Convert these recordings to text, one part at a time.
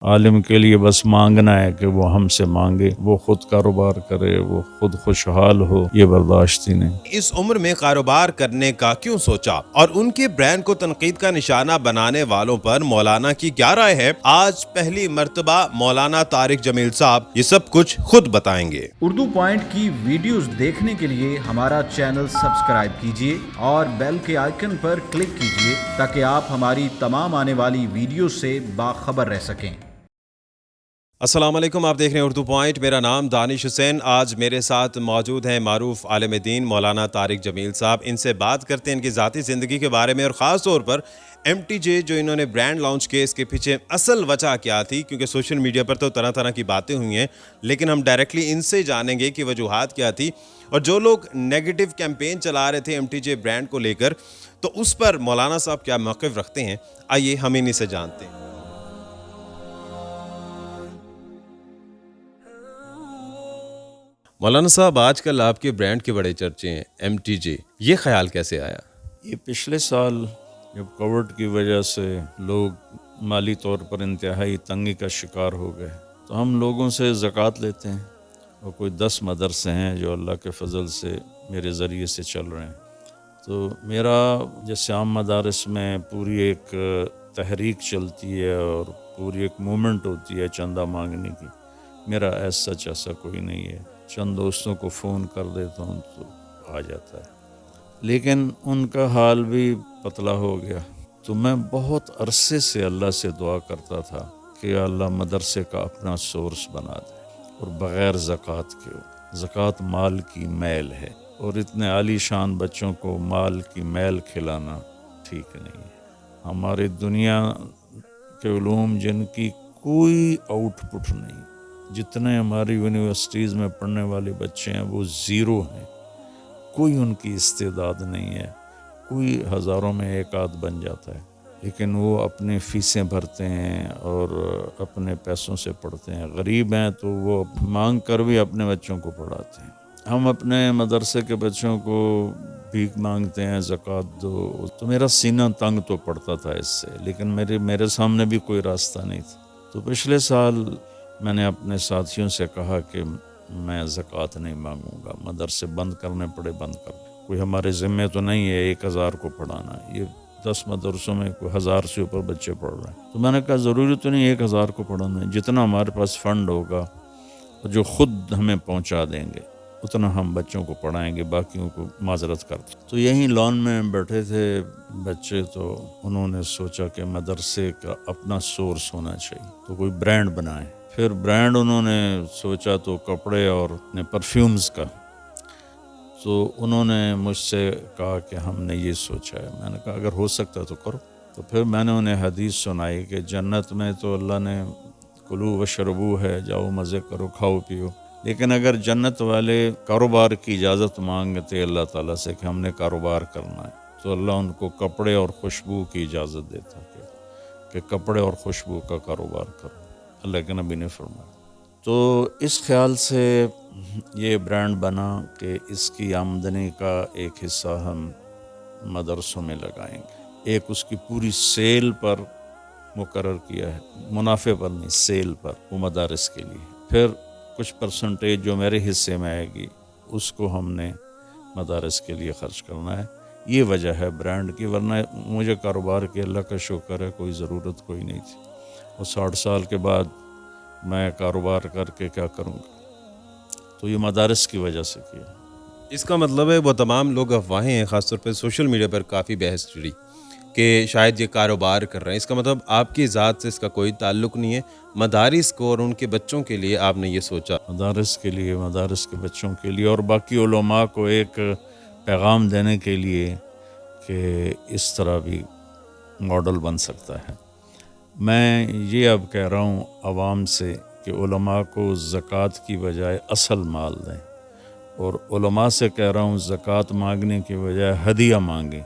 عالم کے لیے بس مانگنا ہے کہ وہ ہم سے مانگے، وہ خود کاروبار کرے، وہ خود خوشحال ہو، یہ برداشت ہی نہیں۔ اس عمر میں کاروبار کرنے کا کیوں سوچا اور ان کے برانڈ کو تنقید کا نشانہ بنانے والوں پر مولانا کی کیا رائے ہے؟ آج پہلی مرتبہ مولانا طارق جمیل صاحب یہ سب کچھ خود بتائیں گے۔ اردو پوائنٹ کی ویڈیوز دیکھنے کے لیے ہمارا چینل سبسکرائب کیجیے اور بیل کے آئیکن پر کلک کیجیے تاکہ آپ ہماری تمام آنے والی ویڈیوز سے باخبر رہ سکیں۔ السلام علیکم، آپ دیکھ رہے ہیں اردو پوائنٹ، میرا نام دانش حسین۔ آج میرے ساتھ موجود ہیں معروف عالم دین مولانا طارق جمیل صاحب۔ ان سے بات کرتے ہیں ان کی ذاتی زندگی کے بارے میں اور خاص طور پر MTJ جو انہوں نے برانڈ لانچ کیا، اس کے پیچھے اصل وجہ کیا تھی، کیونکہ سوشل میڈیا پر تو طرح طرح کی باتیں ہوئی ہیں، لیکن ہم ڈائریکٹلی ان سے جانیں گے کہ وجوہات کیا تھی، اور جو لوگ نیگیٹو کیمپین چلا رہے تھے MTJ برانڈ کو لے کر، تو اس پر مولانا صاحب کیا موقف رکھتے ہیں، آئیے ہم انہی سے جانتے ہیں۔ مولانا صاحب، آج کل آپ کے برانڈ کے بڑے چرچے ہیں MTJ، یہ خیال کیسے آیا؟ یہ پچھلے سال جب کووڈ کی وجہ سے لوگ مالی طور پر انتہائی تنگی کا شکار ہو گئے، تو ہم لوگوں سے زکوٰۃ لیتے ہیں، اور کوئی 10 مدرسے ہیں جو اللہ کے فضل سے میرے ذریعے سے چل رہے ہیں۔ تو میرا جیسے عام مدارس میں پوری ایک تحریک چلتی ہے اور پوری ایک مومنٹ ہوتی ہے چندہ مانگنے کی، میرا ایسا کوئی نہیں ہے۔ چند دوستوں کو فون کر دیتا ہوں تو آ جاتا ہے، لیکن ان کا حال بھی پتلا ہو گیا۔ تو میں بہت عرصے سے اللہ سے دعا کرتا تھا کہ اللہ مدرسے کا اپنا سورس بنا دے اور بغیر زکوٰۃ کے ہو۔ زکوٰۃ مال کی میل ہے، اور اتنے عالی شان بچوں کو مال کی میل کھلانا ٹھیک نہیں ہے۔ ہماری دنیا کے علوم جن کی کوئی آؤٹ پٹ نہیں، جتنے ہماری یونیورسٹیز میں پڑھنے والے بچے ہیں وہ زیرو ہیں، کوئی ان کی استعداد نہیں ہے، کوئی ہزاروں میں ایک آدھ بن جاتا ہے، لیکن وہ اپنی فیسیں بھرتے ہیں اور اپنے پیسوں سے پڑھتے ہیں۔ غریب ہیں تو وہ مانگ کر بھی اپنے بچوں کو پڑھاتے ہیں۔ ہم اپنے مدرسے کے بچوں کو بھیک مانگتے ہیں، زکوٰۃ دو، تو میرا سینہ تنگ تو پڑتا تھا اس سے، لیکن میرے سامنے بھی کوئی راستہ نہیں تھا۔ تو پچھلے سال میں نے اپنے ساتھیوں سے کہا کہ میں زکوٰۃ نہیں مانگوں گا، مدرسے بند کرنے پڑے بند کر، کوئی ہمارے ذمے تو نہیں ہے 1000 کو پڑھانا، یہ 10 مدرسوں میں کوئی 1000 سے اوپر بچے پڑھ رہے ہیں۔ تو میں نے کہا ضروری تو نہیں 1000 کو پڑھانا ہے، جتنا ہمارے پاس فنڈ ہوگا جو خود ہمیں پہنچا دیں گے اتنا ہم بچوں کو پڑھائیں گے، باقیوں کو معذرت کر دیں۔ تو یہیں لان میں بیٹھے تھے بچے، تو انہوں نے سوچا کہ مدرسے کا اپنا سورس ہونا چاہیے، تو کوئی برانڈ بنائیں۔ پھر برانڈ انہوں نے سوچا تو کپڑے اور اپنے پرفیومز کا، تو انہوں نے مجھ سے کہا کہ ہم نے یہ سوچا ہے۔ میں نے کہا اگر ہو سکتا تو کرو۔ تو پھر میں نے انہیں حدیث سنائی کہ جنت میں تو اللہ نے کلو وشربو ہے، جاؤ مزے کرو کھاؤ پیو، لیکن اگر جنت والے کاروبار کی اجازت مانگتے اللہ تعالیٰ سے کہ ہم نے کاروبار کرنا ہے، تو اللہ ان کو کپڑے اور خوشبو کی اجازت دیتا کہ کپڑے اور خوشبو کا کاروبار کرو، اللہ کے نبی نے فرمایا۔ تو اس خیال سے یہ برانڈ بنا کہ اس کی آمدنی کا ایک حصہ ہم مدرسوں میں لگائیں گے، ایک اس کی پوری سیل پر مقرر کیا ہے، منافع پر نہیں، سیل پر، وہ مدارس کے لیے۔ پھر کچھ پرسنٹیج جو میرے حصے میں آئے گی اس کو ہم نے مدارس کے لیے خرچ کرنا ہے۔ یہ وجہ ہے برانڈ کی، ورنہ مجھے کاروبار کے اللہ کا شکر ہے کوئی ضرورت کوئی نہیں تھی، اور 60 سال کے بعد میں کاروبار کر کے کیا کروں گا، تو یہ مدارس کی وجہ سے کیا۔ اس کا مطلب ہے وہ تمام لوگ افواہیں ہیں، خاص طور پہ سوشل میڈیا پر کافی بحث چڑھی کہ شاید یہ کاروبار کر رہے ہیں، اس کا مطلب آپ کی ذات سے اس کا کوئی تعلق نہیں ہے، مدارس کو اور ان کے بچوں کے لیے آپ نے یہ سوچا؟ مدارس کے لیے، مدارس کے بچوں کے لیے، اور باقی علماء کو ایک پیغام دینے کے لیے کہ اس طرح بھی ماڈل بن سکتا ہے۔ میں یہ اب کہہ رہا ہوں عوام سے کہ علماء کو زکوٰۃ کی بجائے اصل مال دیں، اور علماء سے کہہ رہا ہوں زکوٰۃ مانگنے کی بجائے ہدیہ مانگیں،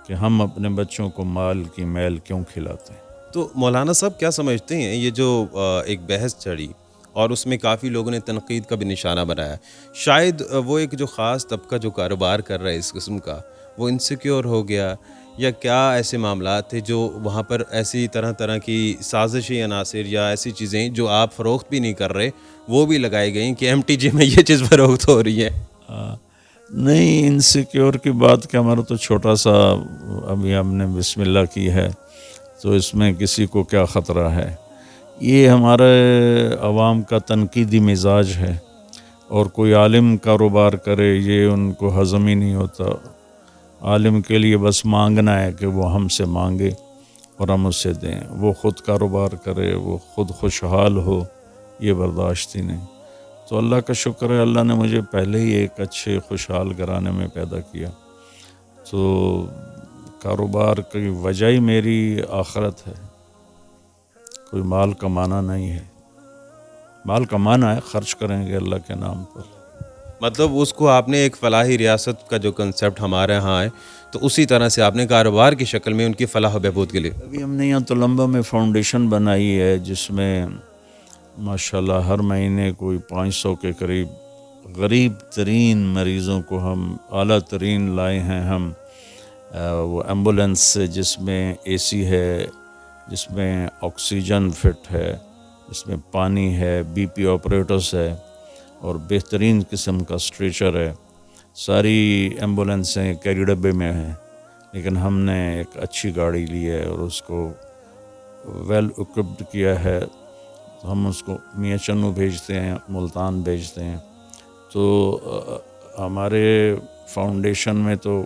کہ ہم اپنے بچوں کو مال کی میل کیوں کھلاتے ہیں۔ تو مولانا صاحب کیا سمجھتے ہیں یہ جو ایک بحث چڑھی اور اس میں کافی لوگوں نے تنقید کا بھی نشانہ بنایا، شاید وہ ایک جو خاص طبقہ جو کاروبار کر رہا ہے اس قسم کا، وہ انسیکیور ہو گیا، یا کیا ایسے معاملات تھے جو وہاں پر ایسی طرح طرح کی سازشی عناصر یا ایسی چیزیں جو آپ فروخت بھی نہیں کر رہے وہ بھی لگائی گئیں کہ ایم ٹی جی میں یہ چیز فروخت ہو رہی ہے؟ نہیں، انسیکیور کی بات کہ ہمارا تو چھوٹا سا ابھی ہم نے بسم اللہ کی ہے، تو اس میں کسی کو کیا خطرہ ہے. یہ ہمارے عوام کا تنقیدی مزاج ہے، اور کوئی عالم کاروبار کرے یہ ان کو ہضم ہی نہیں ہوتا. عالم کے لیے بس مانگنا ہے کہ وہ ہم سے مانگے اور ہم اسے دیں. وہ خود کاروبار کرے، وہ خود خوشحال ہو، یہ برداشت ہی نہیں. تو اللہ کا شکر ہے، اللہ نے مجھے پہلے ہی ایک اچھے خوشحال گھرانے میں پیدا کیا. تو کاروبار کی وجہ ہی میری آخرت ہے، کوئی مال کمانا نہیں ہے. مال کمانا ہے، خرچ کریں گے اللہ کے نام پر. مطلب اس کو آپ نے ایک فلاحی ریاست کا جو کنسیپٹ ہمارے ہاں ہے تو اسی طرح سے آپ نے کاروبار کی شکل میں ان کی فلاح و بہبود کے لیے. ابھی ہم نے یہاں تلمبہ میں فاؤنڈیشن بنائی ہے، جس میں ماشاءاللہ ہر مہینے کوئی 500 کے قریب غریب ترین مریضوں کو ہم اعلیٰ ترین لائے ہیں. ہم وہ ایمبولینس سے جس میں اے سی ہے، جس میں آکسیجن فٹ ہے، جس میں پانی ہے، بی پی آپریٹرس ہے، اور بہترین قسم کا اسٹریچر ہے. ساری ایمبولینسیں کیری ڈبے میں ہیں، لیکن ہم نے ایک اچھی گاڑی لی ہے اور اس کو ویل اکوپڈ کیا ہے. ہم اس کو میاں چنو بھیجتے ہیں، ملتان بھیجتے ہیں. تو ہمارے فاؤنڈیشن میں تو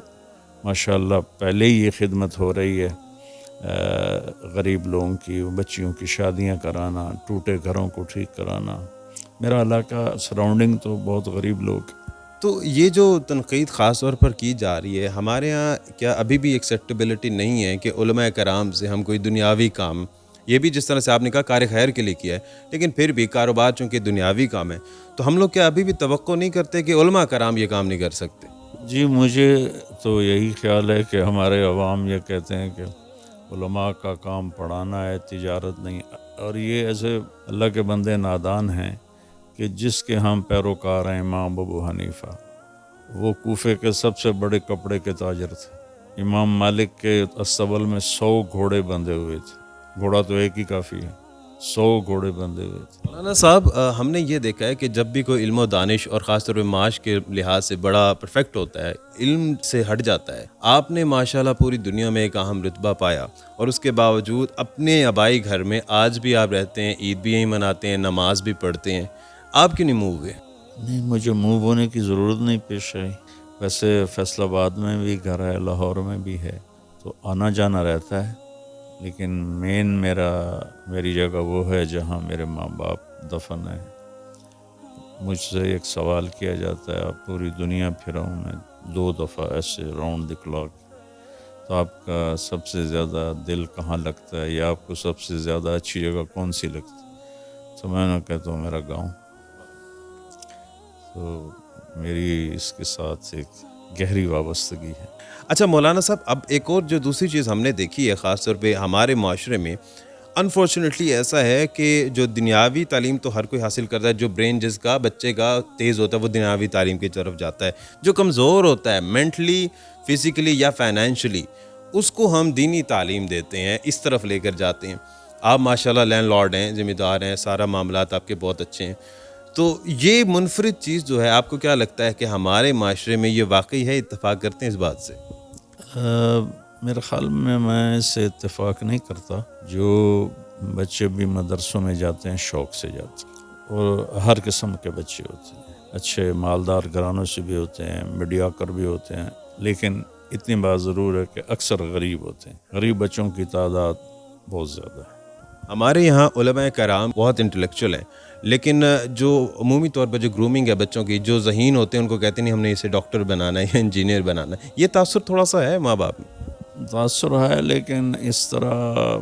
ماشاءاللہ پہلے ہی یہ خدمت ہو رہی ہے. غریب لوگوں کی، بچیوں کی شادیاں کرانا، ٹوٹے گھروں کو ٹھیک کرانا. میرا علاقہ سراؤنڈنگ تو بہت غریب لوگ. تو یہ جو تنقید خاص طور پر کی جا رہی ہے ہمارے ہاں، کیا ابھی بھی ایکسیپٹیبلٹی نہیں ہے کہ علماء کرام سے ہم کوئی دنیاوی کام، یہ بھی جس طرح سے آپ نے کہا کار خیر کے لیے کیا ہے، لیکن پھر بھی کاروبار چونکہ دنیاوی کام ہے تو ہم لوگ کیا ابھی بھی توقع نہیں کرتے کہ علماء کرام یہ کام نہیں کر سکتے؟ جی مجھے تو یہی خیال ہے کہ ہمارے عوام یہ کہتے ہیں کہ علماء کا کام پڑھانا ہے، تجارت نہیں. اور یہ ایسے اللہ کے بندے نادان ہیں کہ جس کے ہم پیروکار ہیں امام ابو حنیفہ، وہ کوفے کے سب سے بڑے کپڑے کے تاجر تھے. امام مالک کے استبل میں 100 گھوڑے بندھے ہوئے تھے. گھوڑا تو ایک ہی کافی ہے، 100 گھوڑے بندھے ہوئے تھے. مولانا صاحب، ہم نے یہ دیکھا ہے کہ جب بھی کوئی علم و دانش اور خاص طور پہ معاش کے لحاظ سے بڑا پرفیکٹ ہوتا ہے، علم سے ہٹ جاتا ہے. آپ نے ماشاءاللہ پوری دنیا میں ایک اہم رتبہ پایا، اور اس کے باوجود اپنے آبائی گھر میں آج بھی آپ رہتے ہیں، عید بھی یہیں مناتے ہیں، نماز بھی پڑھتے ہیں. آپ کیوں نہیں موو ہوئے؟ نہیں، مجھے موو ہونے کی ضرورت نہیں پیش آئی. ویسے فیصل آباد میں بھی گھر ہے، لاہور میں بھی ہے، تو آنا جانا رہتا ہے. لیکن میری جگہ وہ ہے جہاں میرے ماں باپ دفن ہیں. مجھ سے ایک سوال کیا جاتا ہے، آپ پوری دنیا پھرا ہوں میں 2 دفعہ ایسے راؤنڈ دی کلاک، تو آپ کا سب سے زیادہ دل کہاں لگتا ہے، یا آپ کو سب سے زیادہ اچھی جگہ کون سی لگتی ہے؟ تو میں نے کہتا ہوں میرا گاؤں. تو میری اس کے ساتھ ایک گہری وابستگی ہے. اچھا مولانا صاحب، اب ایک اور جو دوسری چیز ہم نے دیکھی ہے خاص طور پہ ہمارے معاشرے میں، انفارچونیٹلی ایسا ہے کہ جو دنیاوی تعلیم تو ہر کوئی حاصل کرتا ہے، جو برین جس کا بچے کا تیز ہوتا ہے وہ دنیاوی تعلیم کی طرف جاتا ہے. جو کمزور ہوتا ہے مینٹلی، فزیکلی یا فائنینشلی، اس کو ہم دینی تعلیم دیتے ہیں، اس طرف لے کر جاتے ہیں. آپ ماشاءاللہ لینڈ لارڈ ہیں، ذمہ دار ہیں، سارا معاملات آپ کے بہت اچھے ہیں. تو یہ منفرد چیز جو ہے، آپ کو کیا لگتا ہے کہ ہمارے معاشرے میں یہ واقعی ہے؟ اتفاق کرتے ہیں اس بات سے؟ میرے خیال میں اس سے اتفاق نہیں کرتا. جو بچے بھی مدرسوں میں جاتے ہیں شوق سے جاتے ہیں، اور ہر قسم کے بچے ہوتے ہیں. اچھے مالدار گھرانوں سے بھی ہوتے ہیں، میڈیاکر بھی ہوتے ہیں، لیکن اتنی بات ضرور ہے کہ اکثر غریب ہوتے ہیں. غریب بچوں کی تعداد بہت زیادہ ہے. ہمارے یہاں علماء کرام بہت انٹلیکچوئل ہیں، لیکن جو عمومی طور پر جو گرومنگ ہے بچوں کی، جو ذہین ہوتے ہیں ان کو کہتے نہیں ہم نے اسے ڈاکٹر بنانا ہے یا انجینئر بنانا ہے. یہ تاثر تھوڑا سا ہے ماں باپ میں؟ تاثر ہے، لیکن اس طرح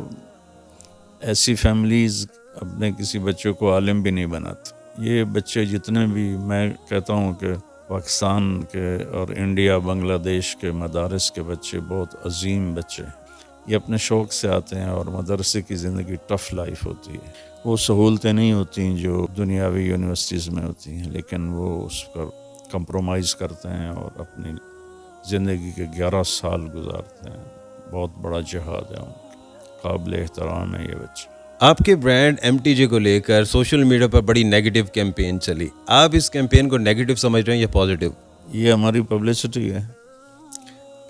ایسی فیملیز اپنے کسی بچے کو عالم بھی نہیں بناتے. یہ بچے جتنے بھی، میں کہتا ہوں کہ پاکستان کے اور انڈیا بنگلہ دیش کے مدارس کے بچے بہت عظیم بچے ہیں. یہ اپنے شوق سے آتے ہیں، اور مدرسے کی زندگی ٹف لائف ہوتی ہے. وہ سہولتیں نہیں ہوتی جو دنیاوی یونیورسٹیز میں ہوتی ہیں، لیکن وہ اس پر کمپرومائز کرتے ہیں اور اپنی زندگی کے 11 سال گزارتے ہیں. بہت بڑا جہاد ہے، قابل احترام ہے یہ بچے۔ آپ کے برانڈ MTJ کو لے کر سوشل میڈیا پر بڑی نیگیٹو کیمپین چلی، آپ اس کیمپین کو نیگیٹو سمجھ رہے ہیں یا پازیٹیو؟ یہ ہماری پبلسٹی ہے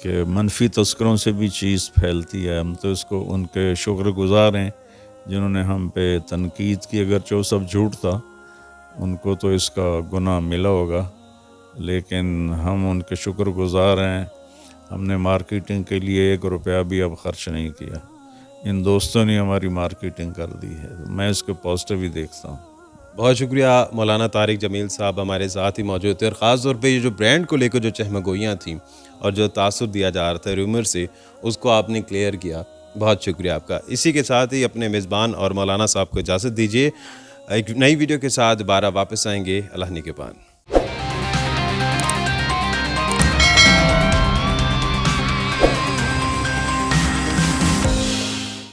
کہ منفی تذکروں سے بھی چیز پھیلتی ہے، ہم تو اس کو ان کے شکر گزار ہیں جنہوں نے ہم پہ تنقید کی، اگرچہ وہ سب جھوٹ تھا، ان کو تو اس کا گناہ ملا ہوگا، لیکن ہم ان کے شکر گزار ہیں۔ ہم نے مارکیٹنگ کے لیے 1 روپیہ بھی اب خرچ نہیں کیا، ان دوستوں نے ہماری مارکیٹنگ کر دی ہے، میں اس کو پازیٹیو ہی دیکھتا ہوں۔ بہت شکریہ مولانا طارق جمیل صاحب ہمارے ساتھ ہی موجود تھے، اور خاص طور پہ یہ جو برانڈ کو لے کر جو چہمگوئیاں تھیں اور جو تاثر دیا جا رہا تھا رومر سے، اس کو آپ نے کلیئر کیا، بہت شکریہ آپ کا۔ اسی کے ساتھ ہی اپنے میزبان اور مولانا صاحب کو اجازت دیجیے، ایک نئی ویڈیو کے ساتھ دوبارہ واپس آئیں گے۔ اللہ نگہبان۔